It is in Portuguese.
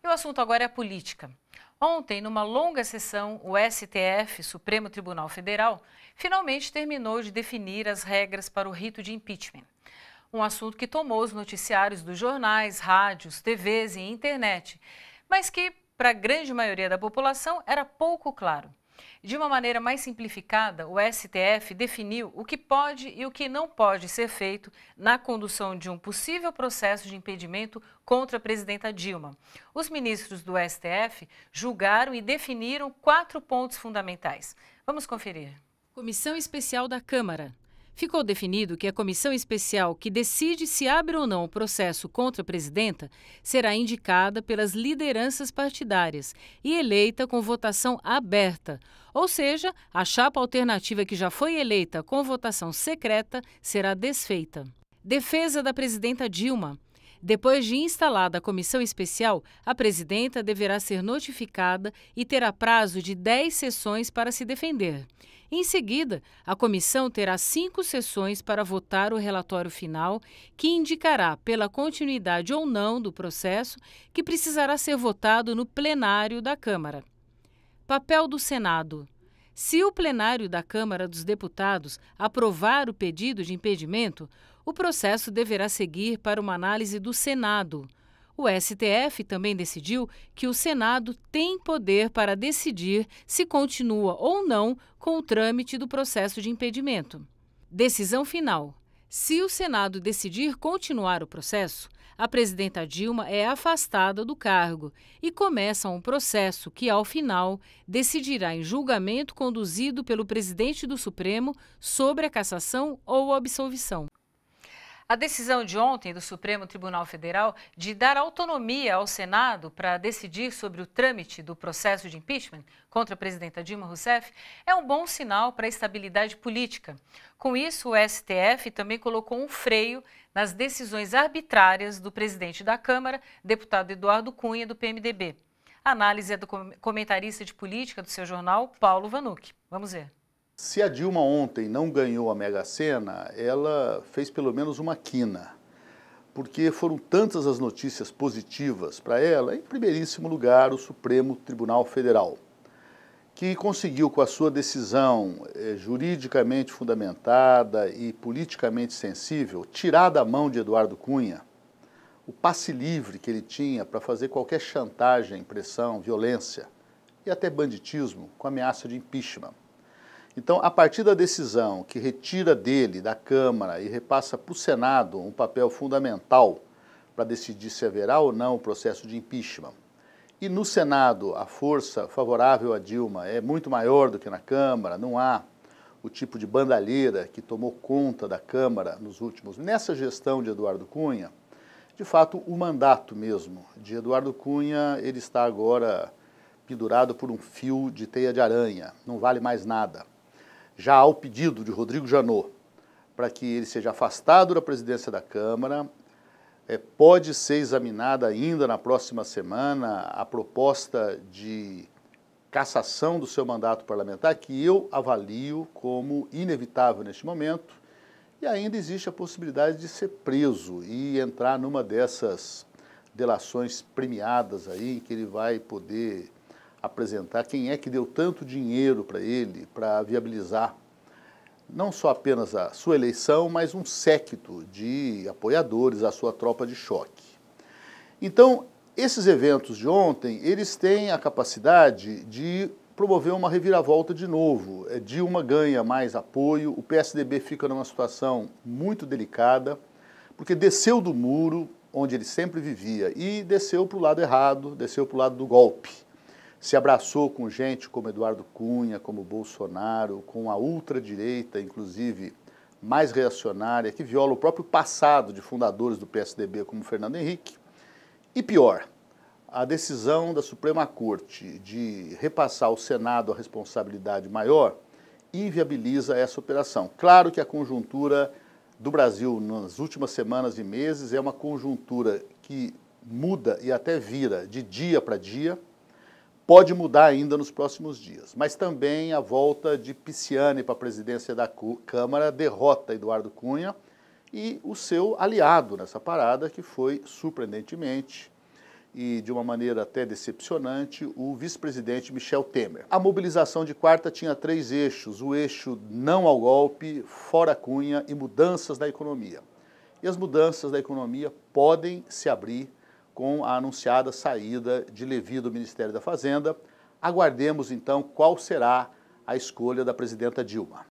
E o assunto agora é a política. Ontem, numa longa sessão, o STF, Supremo Tribunal Federal, finalmente terminou de definir as regras para o rito de impeachment. Um assunto que tomou os noticiários dos jornais, rádios, TVs e internet, mas que, para a grande maioria da população, era pouco claro. De uma maneira mais simplificada, o STF definiu o que pode e o que não pode ser feito na condução de um possível processo de impedimento contra a presidenta Dilma. Os ministros do STF julgaram e definiram 4 pontos fundamentais. Vamos conferir. Comissão Especial da Câmara. Ficou definido que a comissão especial que decide se abre ou não o processo contra a presidenta será indicada pelas lideranças partidárias e eleita com votação aberta, ou seja, a chapa alternativa que já foi eleita com votação secreta será desfeita. Defesa da presidenta Dilma. Depois de instalada a comissão especial, a presidenta deverá ser notificada e terá prazo de 10 sessões para se defender. Em seguida, a comissão terá 5 sessões para votar o relatório final, que indicará pela continuidade ou não do processo, que precisará ser votado no plenário da Câmara. Papel do Senado. Se o plenário da Câmara dos Deputados aprovar o pedido de impedimento, o processo deverá seguir para uma análise do Senado. O STF também decidiu que o Senado tem poder para decidir se continua ou não com o trâmite do processo de impedimento. Decisão final. Se o Senado decidir continuar o processo, a presidenta Dilma é afastada do cargo e começa um processo que, ao final, decidirá em julgamento conduzido pelo presidente do Supremo sobre a cassação ou absolvição. A decisão de ontem do Supremo Tribunal Federal de dar autonomia ao Senado para decidir sobre o trâmite do processo de impeachment contra a presidenta Dilma Rousseff é um bom sinal para a estabilidade política. Com isso, o STF também colocou um freio nas decisões arbitrárias do presidente da Câmara, deputado Eduardo Cunha, do PMDB. A análise é do comentarista de política do seu jornal, Paulo Vanucchi. Vamos ver. Se a Dilma ontem não ganhou a Mega Sena, ela fez pelo menos uma quina, porque foram tantas as notícias positivas para ela, em primeiríssimo lugar o Supremo Tribunal Federal, que conseguiu com a sua decisão juridicamente fundamentada e politicamente sensível, tirar da mão de Eduardo Cunha o passe livre que ele tinha para fazer qualquer chantagem, pressão, violência e até banditismo com ameaça de impeachment. Então, a partir da decisão que retira dele, da Câmara, e repassa para o Senado um papel fundamental para decidir se haverá ou não o processo de impeachment, e no Senado a força favorável a Dilma é muito maior do que na Câmara, não há o tipo de bandalheira que tomou conta da Câmara nessa gestão de Eduardo Cunha, de fato, o mandato mesmo de Eduardo Cunha, ele está agora pendurado por um fio de teia de aranha, não vale mais nada. Já há o pedido de Rodrigo Janot para que ele seja afastado da presidência da Câmara. Pode ser examinada ainda na próxima semana a proposta de cassação do seu mandato parlamentar, que eu avalio como inevitável neste momento, e ainda existe a possibilidade de ser preso e entrar numa dessas delações premiadas aí, que ele vai poder apresentar quem é que deu tanto dinheiro para ele, para viabilizar não só apenas a sua eleição, mas um séquito de apoiadores, a sua tropa de choque. Então, esses eventos de ontem, eles têm a capacidade de promover uma reviravolta de novo. Dilma ganha mais apoio, o PSDB fica numa situação muito delicada, porque desceu do muro, onde ele sempre vivia, e desceu para o lado errado, desceu para o lado do golpe. Se abraçou com gente como Eduardo Cunha, como Bolsonaro, com a ultradireita, inclusive mais reacionária, que viola o próprio passado de fundadores do PSDB, como Fernando Henrique. E pior, a decisão da Suprema Corte de repassar ao Senado a responsabilidade maior inviabiliza essa operação. Claro que a conjuntura do Brasil nas últimas semanas e meses é uma conjuntura que muda e até vira de dia para dia, pode mudar ainda nos próximos dias. Mas também a volta de Pisciani para a presidência da Câmara derrota Eduardo Cunha e o seu aliado nessa parada, que foi, surpreendentemente, e, de uma maneira até decepcionante, o vice-presidente Michel Temer. A mobilização de quarta tinha 3 eixos: o eixo não ao golpe, fora Cunha e mudanças na economia. E as mudanças da economia podem se abrir com a anunciada saída de Levi do Ministério da Fazenda. Aguardemos então qual será a escolha da presidenta Dilma.